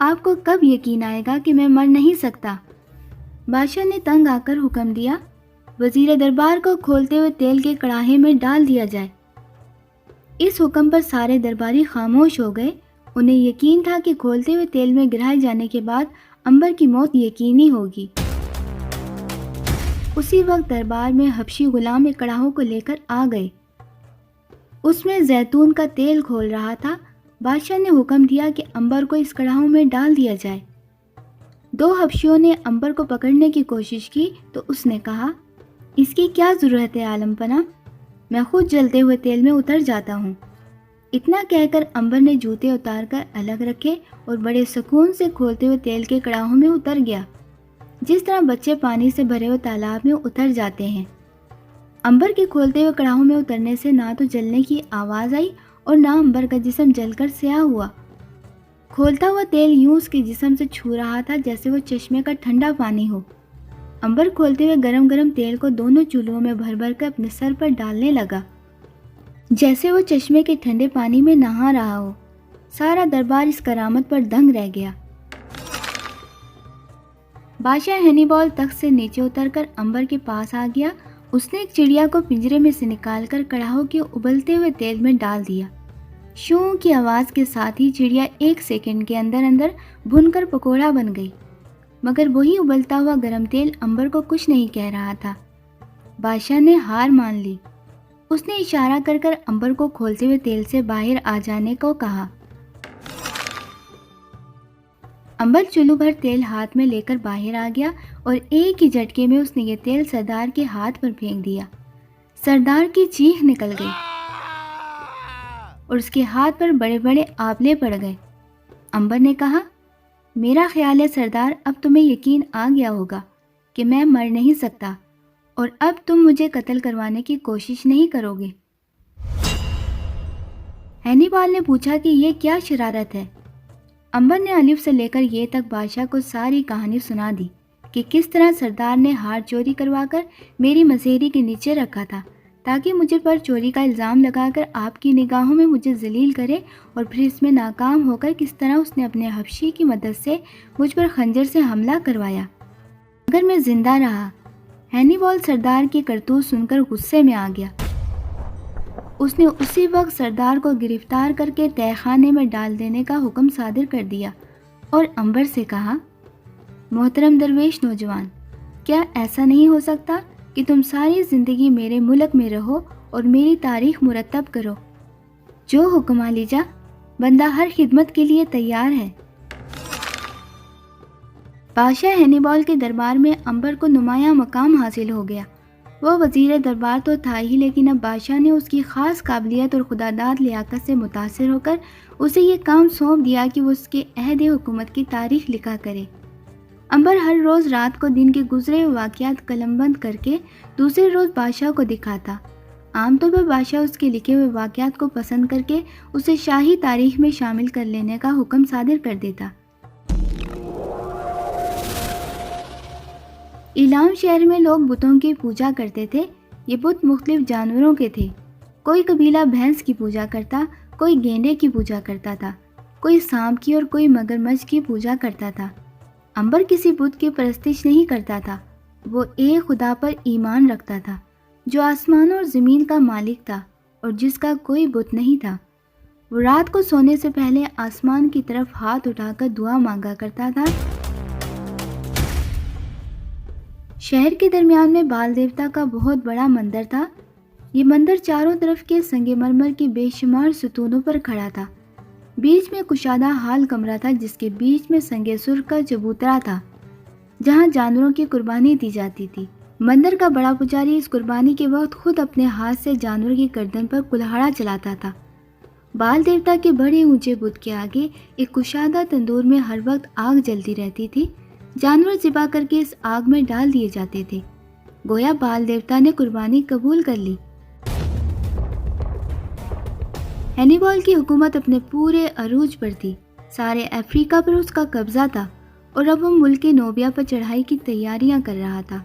آپ کو کب یقین آئے گا کہ میں مر نہیں سکتا؟ بادشاہ نے تنگ آ کر حکم دیا، وزیر دربار کو کھولتے ہوئے تیل کے کڑاہے میں ڈال دیا جائے۔ اس حکم پر سارے درباری خاموش ہو گئے۔ انہیں یقین تھا کہ کھولتے ہوئے تیل میں گرائے جانے کے بعد عنبر کی موت یقینی ہوگی۔ اسی وقت دربار میں حبشی غلام ایک کڑاہوں کو لے کر آ گئے۔ اس میں زیتون کا تیل کھول رہا تھا۔ بادشاہ نے حکم دیا کہ عنبر کو اس کڑاہوں میں ڈال دیا جائے۔ دو حبشیوں نے عنبر کو پکڑنے کی کوشش کی تو اس نے کہا، اس کی کیا ضرورت ہے عالم پناہ، میں خود جلتے ہوئے تیل میں اتر جاتا ہوں۔ اتنا کہہ کر عنبر نے جوتے اتار کر الگ رکھے اور بڑے سکون سے کھولتے ہوئے تیل کے کڑاہوں میں اتر گیا، جس طرح بچے پانی سے بھرے ہوئے تالاب میں اتر جاتے ہیں۔ عنبر کے کھولتے ہوئے کڑاہوں میں اترنے سے نہ تو جلنے کی آواز آئی اور نہ عنبر کا جسم جل کر سیاہ ہوا۔ کھولتا ہوا تیل یوں اس کے جسم سے چھو رہا تھا جیسے وہ چشمے کا ٹھنڈا پانی ہو۔ عنبر کھولتے ہوئے گرم گرم تیل کو دونوں چولہوں میں بھر بھر کر اپنے سر پر ڈالنے لگا، جیسے وہ چشمے کے ٹھنڈے پانی میں نہا رہا ہو۔ سارا دربار اس کرامت پر دنگ رہ گیا۔ بادشاہ ہینیبال تخت سے نیچے اتر کر عنبر کے پاس آ گیا۔ اس نے ایک چڑیا کو پنجرے میں سے نکال کر کڑاہوں کے ابلتے ہوئے تیل میں ڈال دیا۔ شوں کی آواز کے ساتھ ہی چڑیا 1 سیکنڈ کے اندر اندر بھن کر پکوڑا بن گئی، مگر وہی ابلتا ہوا گرم تیل عنبر کو کچھ نہیں کہہ رہا تھا۔ بادشاہ نے ہار مان لی۔ اس نے اشارہ کر کر عنبر کو کھولتے ہوئے تیل سے باہر آ جانے کو کہا۔ عنبر چلو بھر تیل ہاتھ میں لے کر باہر آ گیا اور ایک ہی جھٹکے میں اس نے یہ تیل سردار کے ہاتھ پر پھینک دیا۔ سردار کی چیخ نکل گئی اور اس کے ہاتھ پر بڑے بڑے آبلے پڑ گئے۔ عنبر نے کہا، میرا خیال ہے سردار، اب تمہیں یقین آ گیا ہوگا کہ میں مر نہیں سکتا اور اب تم مجھے قتل کروانے کی کوشش نہیں کرو گے۔ ہینیبال نے پوچھا کہ یہ کیا شرارت ہے؟ عنبر نے الف سے لے کر یہ تک بادشاہ کو ساری کہانی سنا دی کہ کس طرح سردار نے ہار چوری کروا کر میری مسیری کے نیچے رکھا تھا تاکہ مجھے پر چوری کا الزام لگا کر آپ کی نگاہوں میں مجھے ذلیل کرے، اور پھر اس میں ناکام ہو کر کس طرح اس نے اپنے حبشی کی مدد سے مجھ پر خنجر سے حملہ کروایا اگر میں زندہ رہا۔ ہینیبال سردار کی کرتوت سن کر غصے میں آ گیا۔ اس نے اسی وقت سردار کو گرفتار کر کے تہہ خانے میں ڈال دینے کا حکم صادر کر دیا اور عنبر سے کہا، محترم درویش نوجوان، کیا ایسا نہیں ہو سکتا کہ تم ساری زندگی میرے ملک میں رہو اور میری تاریخ مرتب کرو؟ جو حکم لیجا، بندہ ہر خدمت کے لیے تیار ہے۔ بادشاہ ہینیبال کے دربار میں عنبر کو نمایاں مقام حاصل ہو گیا۔ وہ وزیر دربار تو تھا ہی، لیکن اب بادشاہ نے اس کی خاص قابلیت اور خداداد لیاقت سے متاثر ہو کر اسے یہ کام سونپ دیا کہ وہ اس کے عہد حکومت کی تاریخ لکھا کرے۔ عنبر ہر روز رات کو دن کے گزرے ہوئے واقعات قلم بند کر کے دوسرے روز بادشاہ کو دکھاتا۔ عام طور پر بادشاہ اس کے لکھے ہوئے واقعات کو پسند کر کے اسے شاہی تاریخ میں شامل کر لینے کا حکم صادر کر دیتا۔ ایلام شہر میں لوگ بتوں کی پوجا کرتے تھے۔ یہ بت مختلف جانوروں کے تھے۔ کوئی قبیلہ بھینس کی پوجا کرتا، کوئی گینڈے کی پوجا کرتا تھا، کوئی سانپ کی اور کوئی مگرمچھ کی پوجا کرتا تھا۔ عنبر کسی بت کی پرستش نہیں کرتا تھا۔ وہ ایک خدا پر ایمان رکھتا تھا جو آسمان اور زمین کا مالک تھا اور جس کا کوئی بت نہیں تھا۔ وہ رات کو سونے سے پہلے آسمان کی طرف ہاتھ اٹھا کر دعا مانگا کرتا تھا۔ شہر کے درمیان میں بال دیوتا کا بہت بڑا مندر تھا۔ یہ مندر چاروں طرف کے سنگ مرمر کی بے شمار ستونوں پر کھڑا تھا۔ بیچ میں کشادہ حال کمرہ تھا جس کے بیچ میں سنگ سرخ کا چبوترا تھا جہاں جانوروں کی قربانی دی جاتی تھی۔ مندر کا بڑا پجاری اس قربانی کے وقت خود اپنے ہاتھ سے جانور کی گردن پر کلہاڑا چلاتا تھا۔ بال دیوتا کے بڑے اونچے بت کے آگے ایک کشادہ تندور میں ہر وقت آگ جلتی رہتی تھی۔ جانور ذبح کر کے اس آگ میں ڈال دیے جاتے تھے، گویا بال دیوتا نے قربانی قبول کر لی۔ ہینیبال کی حکومت اپنے پورے عروج پر تھی۔ سارے افریقہ پر اس کا قبضہ تھا اور اب وہ ملک نوبیا پر چڑھائی کی تیاریاں کر رہا تھا۔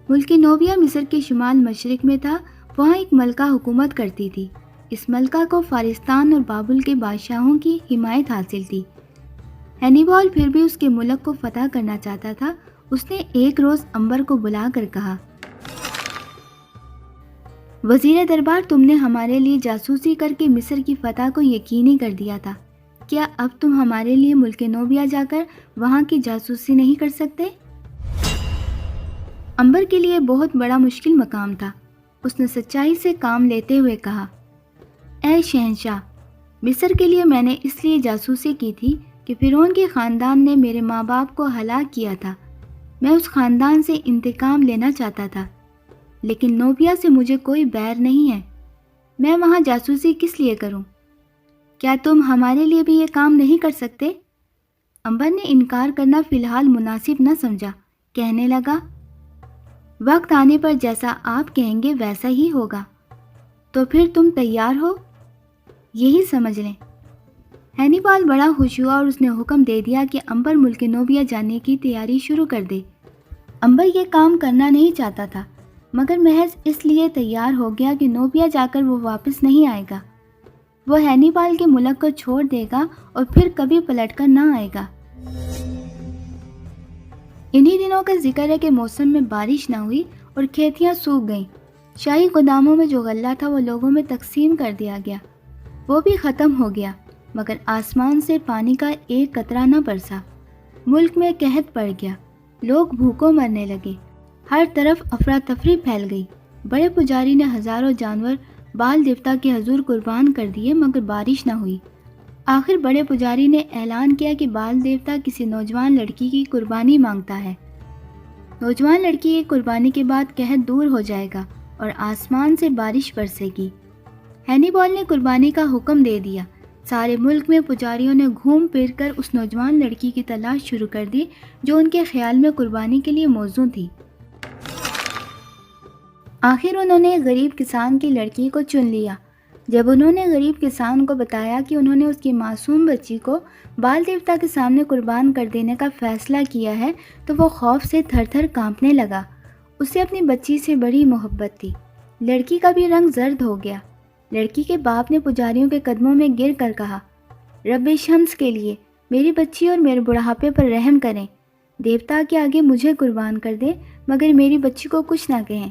ملک نوبیا مصر کے شمال مشرق میں تھا۔ وہاں ایک ملکہ حکومت کرتی تھی۔ اس ملکہ کو فارستان اور بابل کے بادشاہوں کی حمایت حاصل تھی۔ ہینیبال پھر بھی اس کے ملک کو فتح کرنا چاہتا تھا۔ اس نے ایک روز امبر کو بلا کر کہا، وزیر دربار، تم نے ہمارے لیے جاسوسی کر کے مصر کی فتح کو یقینی کر دیا تھا، کیا اب تم ہمارے لیے ملک نوبیا جا کر وہاں کی جاسوسی نہیں کر سکتے؟ امبر کے لیے بہت بڑا مشکل مقام تھا۔ اس نے سچائی سے کام لیتے ہوئے کہا، اے شہنشاہ، مصر کے لیے میں نے اس لیے جاسوسی کی تھی کہ فرعون کے خاندان نے میرے ماں باپ کو ہلاک کیا تھا۔ میں اس خاندان سے انتقام لینا چاہتا تھا، لیکن نوبیا سے مجھے کوئی بیر نہیں ہے۔ میں وہاں جاسوسی کس لیے کروں؟ کیا تم ہمارے لیے بھی یہ کام نہیں کر سکتے؟ امبر نے انکار کرنا فی الحال مناسب نہ سمجھا، کہنے لگا، وقت آنے پر جیسا آپ کہیں گے ویسا ہی ہوگا۔ تو پھر تم تیار ہو؟ یہی سمجھ لیں۔ ہینیبال بڑا خوش ہوا اور اس نے حکم دے دیا کہ امبر ملک نوبیا جانے کی تیاری شروع کر دے۔ امبر یہ کام کرنا نہیں چاہتا تھا، مگر محض اس لیے تیار ہو گیا کہ نوبیا جا کر وہ واپس نہیں آئے گا۔ وہ ہینیبال کے ملک کو چھوڑ دے گا اور پھر کبھی پلٹ کر نہ آئے گا۔ انہی دنوں کا ذکر ہے کہ موسم میں بارش نہ ہوئی اور کھیتیاں سوکھ گئیں۔ شاہی گوداموں میں جو غلہ تھا وہ لوگوں میں تقسیم کر دیا گیا، وہ بھی ختم ہو گیا، مگر آسمان سے پانی کا ایک قطرہ نہ برسا۔ ملک میں قحط پڑ گیا، لوگ بھوکوں مرنے لگے، ہر طرف افراتفری پھیل گئی۔ بڑے پجاری نے ہزاروں جانور بال دیوتا کے حضور قربان کر دیے، مگر بارش نہ ہوئی۔ آخر بڑے پجاری نے اعلان کیا کہ بال دیوتا کسی نوجوان لڑکی کی قربانی مانگتا ہے۔ نوجوان لڑکی کی قربانی کے بعد قحط دور ہو جائے گا اور آسمان سے بارش برسے گی۔ ہینیبال نے قربانی کا حکم دے دیا۔ سارے ملک میں پجاریوں نے گھوم پھر کر اس نوجوان لڑکی کی تلاش شروع کر دی جو ان کے خیال میں قربانی کے لیے موزوں تھی۔ آخر انہوں نے غریب کسان کی لڑکی کو چن لیا۔ جب انہوں نے غریب کسان کو بتایا کہ انہوں نے اس کی معصوم بچی کو بال دیوتا کے سامنے قربان کر دینے کا فیصلہ کیا ہے تو وہ خوف سے تھر تھر کانپنے لگا۔ اسے اپنی بچی سے بڑی محبت تھی۔ لڑکی کا بھی رنگ زرد ہو گیا۔ لڑکی کے باپ نے پجاریوں کے قدموں میں گر کر کہا، رب شمس کے لیے میری بچی اور میرے بڑھاپے پر رحم کریں۔ دیوتا کے آگے مجھے قربان کر دیں، مگر میری بچی کو کچھ نہ کہیں۔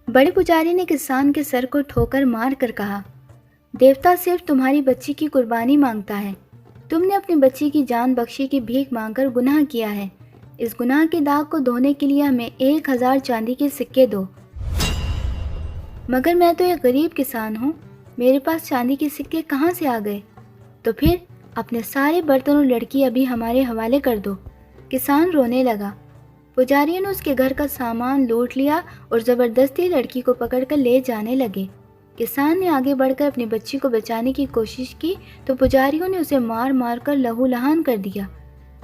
بڑے پجاری نے کسان کے سر کو ٹھوکر مار کر کہا، دیوتا صرف تمہاری بچی کی قربانی مانگتا ہے۔ تم نے اپنی بچی کی جان بخشی کی بھیک مانگ کر گناہ کیا ہے۔ اس گناہ کے داغ کو دھونے کے لیے ہمیں 1000 چاندی کے سکے دو۔ مگر میں تو ایک غریب کسان ہوں، میرے پاس چاندی کے سکے کہاں سے آ گئے؟ تو پھر اپنے سارے برتن اور لڑکی ابھی ہمارے حوالے کر دو۔ کسان رونے لگا۔ پجاریوں نے اس کے گھر کا سامان لوٹ لیا اور زبردستی لڑکی کو پکڑ کر لے جانے لگے۔ کسان نے آگے بڑھ کر اپنی بچی کو بچانے کی کوشش کی تو پجاریوں نے اسے مار مار کر لہو لہان کر دیا۔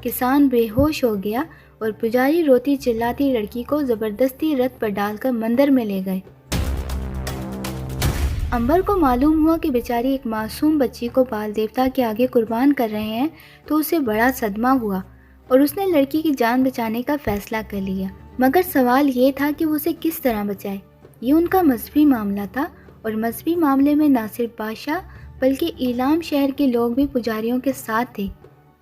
کسان بے ہوش ہو گیا اور پجاری روتی چلاتی لڑکی کو زبردستی رتھ پر ڈال کر مندر میں لے گئے۔ امبر کو معلوم ہوا کہ بیچاری ایک معصوم بچی کو بال دیوتا کے آگے قربان کر رہے ہیں تو اسے بڑا صدمہ ہوا اور اس نے لڑکی کی جان بچانے کا فیصلہ کر لیا۔ مگر سوال یہ تھا کہ وہ اسے کس طرح بچائے۔ یہ ان کا مذہبی معاملہ تھا اور مذہبی معاملے میں نہ صرف بادشاہ بلکہ ایلام شہر کے لوگ بھی پجاریوں کے ساتھ تھے۔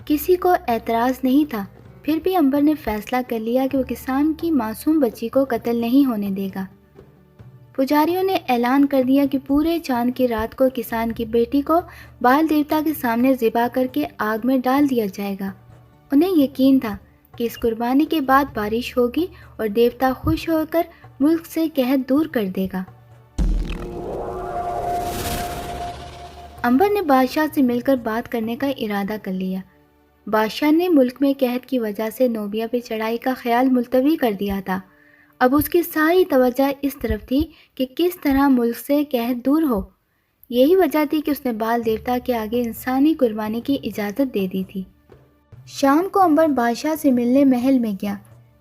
کسی کو اعتراض نہیں تھا۔ پھر بھی امبر نے فیصلہ کر لیا کہ وہ کسان کی معصوم بچی کو قتل نہیں ہونے دے گا۔ پجاریوں نے اعلان کر دیا کہ پورے چاند کی رات کو کسان کی بیٹی کو بال دیوتا کے سامنے ذبح کر کے آگ میں ڈال دیا جائے گا۔ انہیں یقین تھا کہ اس قربانی کے بعد بارش ہوگی اور دیوتا خوش ہو کر ملک سے قحط دور کر دے گا۔ امبر نے بادشاہ سے مل کر بات کرنے کا ارادہ کر لیا۔ بادشاہ نے ملک میں قحط کی وجہ سے نوبیا پہ چڑھائی کا خیال ملتوی کر دیا تھا۔ اب اس کی ساری توجہ اس طرف تھی کہ کس طرح ملک سے قحط دور ہو۔ یہی وجہ تھی کہ اس نے بال دیوتا کے آگے انسانی قربانی کی اجازت دے دی تھی۔ شام کو امبر بادشاہ سے ملنے محل میں گیا۔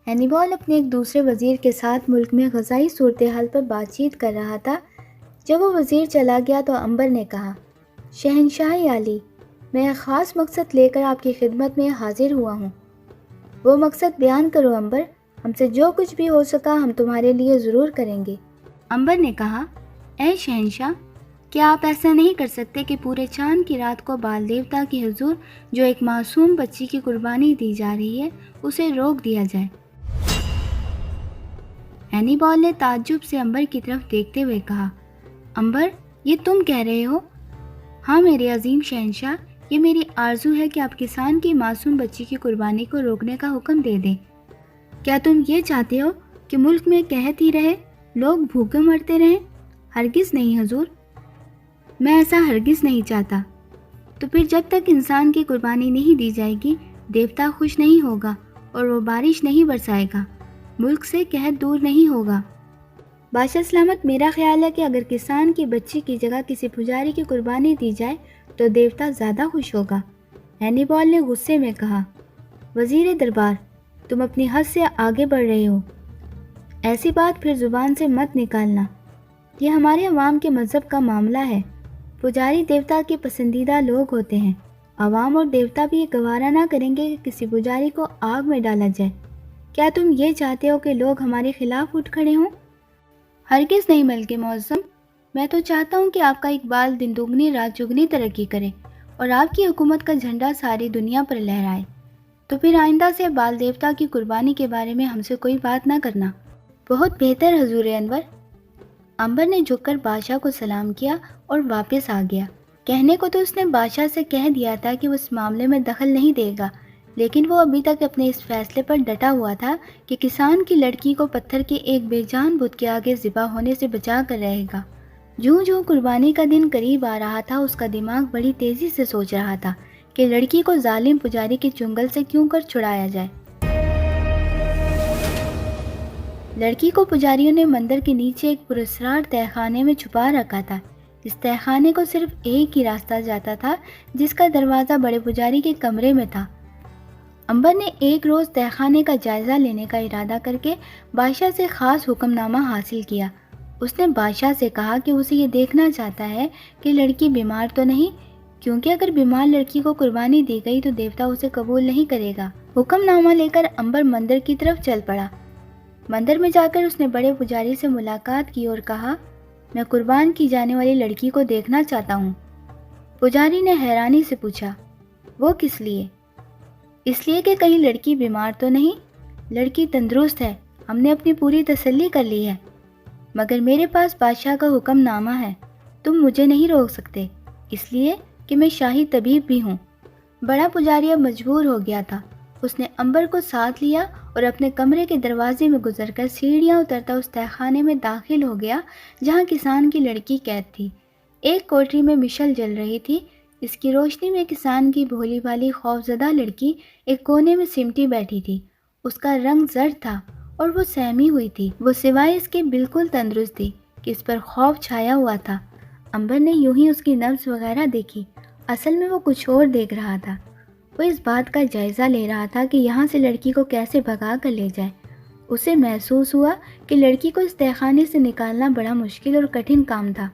ہینیبال اپنے ایک دوسرے وزیر کے ساتھ ملک میں غذائی صورتحال پر بات چیت کر رہا تھا۔ جب وہ وزیر چلا گیا تو امبر نے کہا، شہنشاہ عالی، میں ایک خاص مقصد لے کر آپ کی خدمت میں حاضر ہوا ہوں۔ وہ مقصد بیان کرو امبر، ہم سے جو کچھ بھی ہو سکا ہم تمہارے لیے ضرور کریں گے۔ امبر نے کہا، اے شہنشاہ، کیا آپ ایسا نہیں کر سکتے کہ پورے چاند کی رات کو بال دیوتا کی حضور جو ایک معصوم بچی کی قربانی دی جا رہی ہے اسے روک دیا جائے؟ اینی بال نے تعجب سے امبر کی طرف دیکھتے ہوئے کہا، امبر، یہ تم کہہ رہے ہو؟ ہاں میرے عظیم شہنشاہ، یہ میری آرزو ہے کہ آپ کسان کی معصوم بچی کی قربانی کو روکنے کا حکم دے دیں۔ کیا تم یہ چاہتے ہو کہ ملک میں قحط ہی رہے، لوگ بھوکے مرتے رہیں؟ ہرگز نہیں حضور، میں ایسا ہرگز نہیں چاہتا۔ تو پھر جب تک انسان کی قربانی نہیں دی جائے گی، دیوتا خوش نہیں ہوگا اور وہ بارش نہیں برسائے گا، ملک سے قحط دور نہیں ہوگا۔ بادشاہ سلامت، میرا خیال ہے کہ اگر کسان کی بچی کی جگہ کسی پجاری کی قربانی دی جائے تو دیوتا زیادہ خوش ہوگا۔ اینی بال نے غصے میں کہا، وزیر دربار، تم اپنی حد سے آگے بڑھ رہے ہو، ایسی بات پھر زبان سے مت نکالنا، یہ ہمارے عوام کے مذہب کا معاملہ ہے۔ پجاری دیوتا کے پسندیدہ لوگ ہوتے ہیں، عوام اور دیوتا بھی یہ گوارا نہ کریں گے کہ کسی پجاری کو آگ میں ڈالا جائے۔ کیا تم یہ چاہتے ہو کہ لوگ ہمارے خلاف اٹھ کھڑے ہوں؟ ہرگز نہیں ملک معظم، میں تو چاہتا ہوں کہ آپ کا اقبال دن دگنی رات چگنی ترقی کرے اور آپ کی حکومت کا جھنڈا ساری دنیا پر لہرائے۔ تو پھر آئندہ سے بال دیوتا کی قربانی کے بارے میں ہم سے کوئی بات نہ کرنا۔ بہت بہتر حضور انور۔ امبر نے جھک کر بادشاہ کو سلام کیا اور واپس آ گیا۔ کہنے کو تو اس نے بادشاہ سے کہہ دیا تھا کہ وہ اس معاملے میں دخل نہیں دے گا، لیکن وہ ابھی تک اپنے اس فیصلے پر ڈٹا ہوا تھا کہ کسان کی لڑکی کو پتھر کے ایک بے جان بت کے آگے ذبح ہونے سے بچا کر رہے گا۔ جوں جوں قربانی کا دن قریب آ رہا تھا، اس کا دماغ بڑی تیزی سے سوچ رہا تھا کہ لڑکی کو ظالم پجاری کے چنگل سے کیوں کر چھڑایا جائے۔ لڑکی کو پجاریوں نے مندر کے نیچے ایک پراسرار تہہ خانے میں چھپا رکھا تھا۔ اس تہہ خانے کو صرف ایک ہی راستہ جاتا تھا، جس کا دروازہ بڑے پجاری کے کمرے میں تھا۔ امبر نے ایک روز تہہ خانے کا جائزہ لینے کا ارادہ کر کے بادشاہ سے خاص حکم نامہ حاصل کیا۔ اس نے بادشاہ سے کہا کہ اسے یہ دیکھنا چاہتا ہے کہ لڑکی بیمار تو نہیں، کیونکہ اگر بیمار لڑکی کو قربانی دی گئی تو دیوتا اسے قبول نہیں کرے گا۔ حکم نامہ لے کر امبر مندر کی طرف چل پڑا۔ مندر میں جا کر اس نے بڑے پجاری سے ملاقات کی اور کہا، میں قربان کی جانے والی لڑکی کو دیکھنا چاہتا ہوں۔ پجاری نے حیرانی سے پوچھا، وہ کس لیے؟ اس لیے کہ کہیں لڑکی بیمار تو نہیں؟ لڑکی تندرست ہے، ہم نے اپنی پوری تسلی کر لی ہے، مگر میرے پاس بادشاہ کا حکم نامہ ہے، تم مجھے نہیں روک سکتے، اس لیے کہ میں شاہی طبیب بھی ہوں۔ بڑا پجاری اب مجبور ہو گیا تھا۔ اس نے امبر کو ساتھ لیا اور اپنے کمرے کے دروازے میں گزر کر سیڑھیاں اترتا اس تہہ خانے میں داخل ہو گیا جہاں کسان کی لڑکی قید تھی۔ ایک کوٹری میں مشعل جل رہی تھی، اس کی روشنی میں کسان کی بھولی بھالی خوفزدہ لڑکی ایک کونے میں سمٹی بیٹھی تھی۔ اس کا رنگ زرد تھا اور وہ سہمی ہوئی تھی، وہ سوائے اس کے بالکل تندرست تھی کہ اس پر خوف چھایا ہوا تھا۔ امبر نے یوں ہی اس کی نبض وغیرہ دیکھی، اصل میں وہ کچھ اور دیکھ رہا تھا۔ وہ اس بات کا جائزہ لے رہا تھا کہ یہاں سے لڑکی کو کیسے بھگا کر لے جائے۔ اسے محسوس ہوا کہ لڑکی کو اس تہہ خانے سے نکالنا بڑا مشکل اور کٹھن کام تھا۔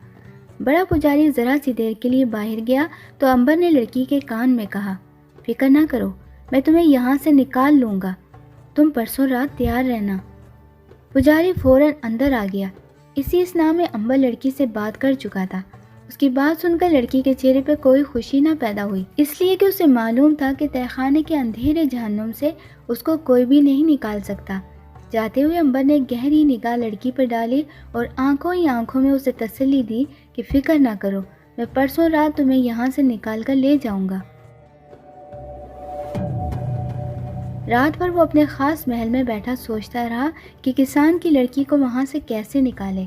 بڑا پجاری ذرا سی دیر کے لیے باہر گیا تو امبر نے لڑکی کے کان میں کہا، فکر نہ کرو، میں تمہیں یہاں سے نکال لوں گا، تم پرسوں رات تیار رہنا۔ پجاری فوراً اندر آ گیا۔ اسی اسنا میں امبر لڑکی سے بات کر چکا تھا۔ اس کی بات سن کر لڑکی کے چہرے پہ کوئی خوشی نہ پیدا ہوئی، اس لیے کہ اسے معلوم تھا کہ تہہ خانے کے اندھیرے جہنم سے اس کو کوئی بھی نہیں نکال سکتا۔ جاتے ہوئے امبر نے گہری نگاہ لڑکی پر ڈالی اور آنکھوں ہی آنکھوں میں اسے تسلی دی کہ فکر نہ کرو، میں پرسوں رات تمہیں یہاں سے نکال کر لے جاؤں گا۔ رات بھر وہ اپنے خاص محل میں بیٹھا سوچتا رہا کہ کسان کی لڑکی کو وہاں سے کیسے نکالے۔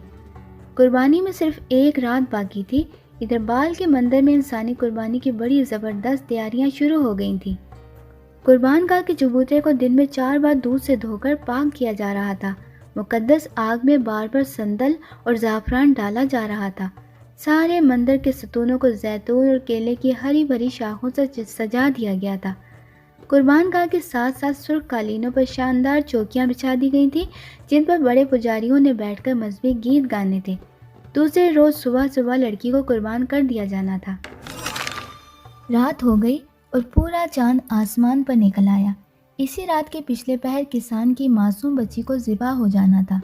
قربانی میں صرف ایک رات باقی تھی۔ ادھر بال کے مندر میں انسانی قربانی کی بڑی زبردست تیاریاں شروع ہو گئی تھیں۔ قربان گاہ کے چبوترے کو دن میں 4 بار دودھ سے دھو کر پاک کیا جا رہا تھا۔ مقدس آگ میں بار بار سندل اور زعفران ڈالا جا رہا تھا۔ سارے مندر کے ستونوں کو زیتون اور کیلے کی ہری بھری شاخوں سے سجا دیا گیا تھا۔ قربان گاہ کے ساتھ ساتھ سرخ قالینوں پر شاندار چوکیاں بچھا دی گئی تھیں جن پر بڑے پجاریوں نے بیٹھ کر مذہبی گیت گانے تھے۔ دوسرے روز صبح صبح لڑکی کو قربان کر دیا جانا تھا۔ رات ہو گئی اور پورا چاند آسمان پر نکل آیا۔ اسی رات کے پچھلے پہر کسان کی معصوم بچی کو ذبح ہو جانا تھا۔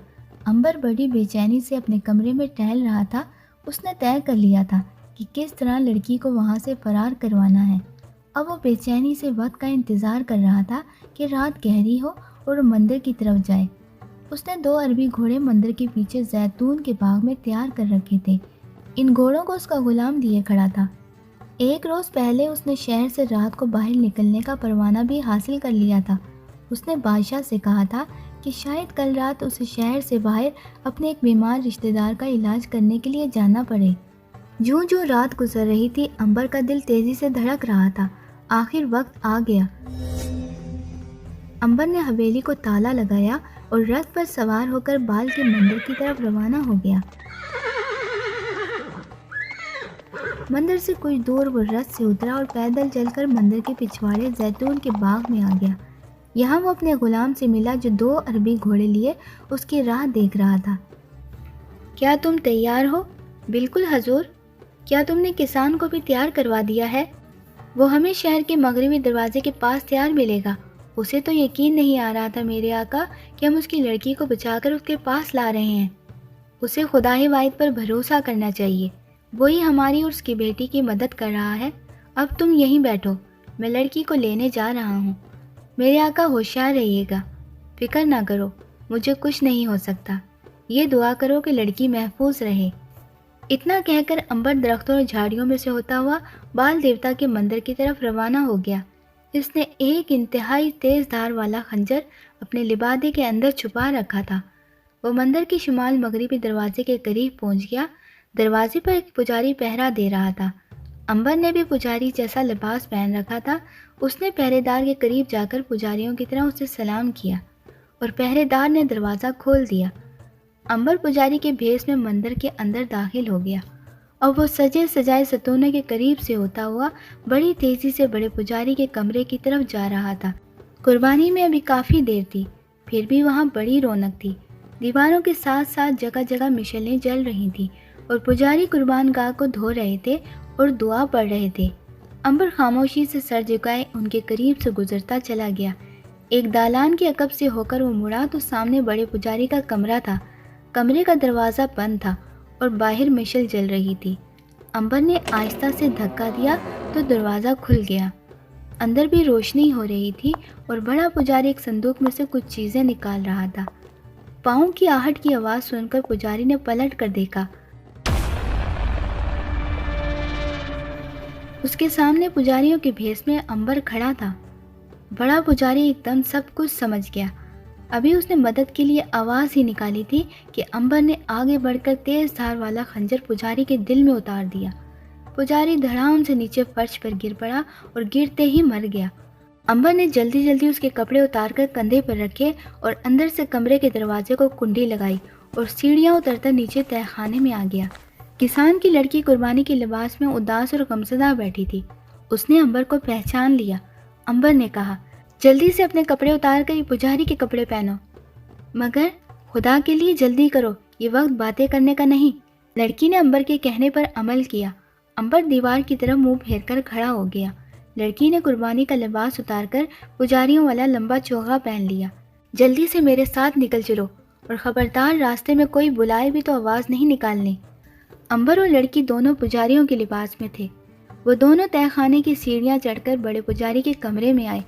امبر بڑی بے چینی سے اپنے کمرے میں ٹہل رہا تھا۔ اس نے طے کر لیا تھا کہ کس طرح لڑکی کو وہاں سے فرار کروانا ہے۔ اب وہ بے چینی سے وقت کا انتظار کر رہا تھا کہ رات گہری ہو اور وہ مندر کی طرف جائے۔ اس نے 2 عربی گھوڑے مندر کے پیچھے زیتون کے باغ میں تیار کر رکھے تھے۔ ان گھوڑوں کو اس کا غلام دیے کھڑا تھا۔ ایک روز پہلے اس نے شہر سے رات کو باہر نکلنے کا پروانہ بھی حاصل کر لیا تھا۔ اس نے بادشاہ سے کہا تھا کہ شاید کل رات اسے شہر سے باہر اپنے ایک بیمار رشتہ دار کا علاج کرنے کے لیے جانا پڑے۔ جوں جوں رات گزر رہی تھی، عنبر کا دل تیزی سے دھڑک رہا تھا۔ آخر وقت آ گیا۔ عنبر نے حویلی کو تالا لگایا اور رتھ پر سوار ہو کر بال کے مندر کی طرف روانہ ہو گیا۔ مندر سے کچھ دور وہ رتھ سے اترا اور پیدل چل کر مندر کے پچھواڑے زیتون کے باغ میں آ گیا۔ یہاں وہ اپنے غلام سے ملا جو 2 عربی گھوڑے لیے اس کی راہ دیکھ رہا تھا۔ کیا تم تیار ہو؟ بالکل حضور۔ کیا تم نے کسان کو بھی تیار کروا دیا ہے؟ وہ ہمیں شہر کے مغربی دروازے کے پاس تیار ملے گا۔ اسے تو یقین نہیں آ رہا تھا میرے آقا کہ ہم اس کی لڑکی کو بچا کر اس کے پاس لا رہے ہیں۔ اسے خدا واحد پر بھروسہ کرنا چاہیے، وہی ہماری اور اس کی بیٹی کی مدد کر رہا ہے۔ اب تم یہیں بیٹھو، میں لڑکی کو لینے جا رہا ہوں۔ میرے آقا ہوشیار رہیے گا، فکر نہ کرو، مجھے کچھ نہیں ہو سکتا۔ یہ دعا کرو کہ لڑکی محفوظ رہے۔ اتنا کہہ کر عنبر درختوں اور جھاڑیوں میں سے ہوتا ہوا بال دیوتا کے مندر کی طرف روانہ ہو گیا۔ اس نے ایک انتہائی تیز دھار والا خنجر اپنے لبادے کے اندر چھپا رکھا تھا۔ وہ مندر کے شمال مغربی دروازے کے قریب پہنچ گیا۔ دروازے پر ایک پجاری پہرا دے رہا تھا۔ عنبر نے بھی پجاری جیسا لباس پہن رکھا تھا۔ اس نے پہرے دار کے قریب جا کر پجاریوں کی طرح اسے سلام کیا اور پہرے دار نے دروازہ کھول دیا۔ عنبر پجاری کے بھیس میں مندر کے اندر داخل ہو گیا اور وہ سجے سجائے ستونوں کے قریب سے ہوتا ہوا بڑی تیزی سے بڑے پجاری کے کمرے کی طرف جا رہا تھا۔ قربانی میں ابھی کافی دیر تھی، پھر بھی وہاں بڑی رونق تھی۔ دیواروں کے ساتھ ساتھ جگہ جگہ مشلیں جل رہی تھیں اور پجاری قربان گاہ کو دھو رہے تھے اور دعا پڑھ رہے تھے۔ عنبر خاموشی سے سر جھکائے ان کے قریب سے گزرتا چلا گیا۔ ایک دالان کے عقب سے ہو کر وہ مڑا تو سامنے بڑے پجاری کا کمرہ تھا۔ کمرے کا دروازہ بند تھا اور باہر مشل جل رہی تھی۔ عنبر نے آہستہ سے دھکا دیا تو دروازہ کھل گیا۔ اندر بھی روشنی ہو رہی تھی اور بڑا پجاری ایک صندوق میں سے کچھ چیزیں نکال رہا تھا۔ پاؤں کی آہٹ کی آواز سن کر پجاری نے پلٹ کر دیکھا۔ اس کے سامنے پجاریوں کے بھیس میں عنبر کھڑا تھا۔ بڑا پجاری ایک دم سب کچھ سمجھ گیا۔ ابھی اس نے مدد کے لیے آواز ہی نکالی تھی کہ عنبر نے آگے بڑھ کر تیز دھار والا خنجر پجاری کے دل میں اتار دیا۔ پجاری دھڑام سے نیچے فرش پر گر پڑا اور گرتے ہی مر گیا۔ عنبر نے جلدی جلدی اس کے کپڑے اتار کر کندھے پر رکھے اور اندر سے کمرے کے دروازے کو کنڈی لگائی اور سیڑھیاں اترتا نیچے تہہ خانے میں آ گیا۔ کسان کی لڑکی قربانی کے لباس میں اداس اور غمزدہ بیٹھی تھی۔ اس نے عنبر کو پہچان لیا۔ عنبر نے کہا، جلدی سے اپنے کپڑے اتار کر یہ پجاری کے کپڑے پہنو، مگر خدا کے لیے جلدی کرو، یہ وقت باتیں کرنے کا نہیں۔ لڑکی نے عنبر کے کہنے پر عمل کیا۔ عنبر دیوار کی طرف منہ پھیر کر کھڑا ہو گیا۔ لڑکی نے قربانی کا لباس اتار کر پجاریوں والا لمبا چوغا پہن لیا۔ جلدی سے میرے ساتھ نکل چلو اور خبردار راستے میں کوئی بلائے بھی تو آواز نہیں نکالنی۔ عنبر اور لڑکی دونوں پجاریوں کے لباس میں تھے۔ وہ دونوں تہہ خانے کی سیڑھیاں چڑھ کر بڑے پجاری کے کمرے میں آئے۔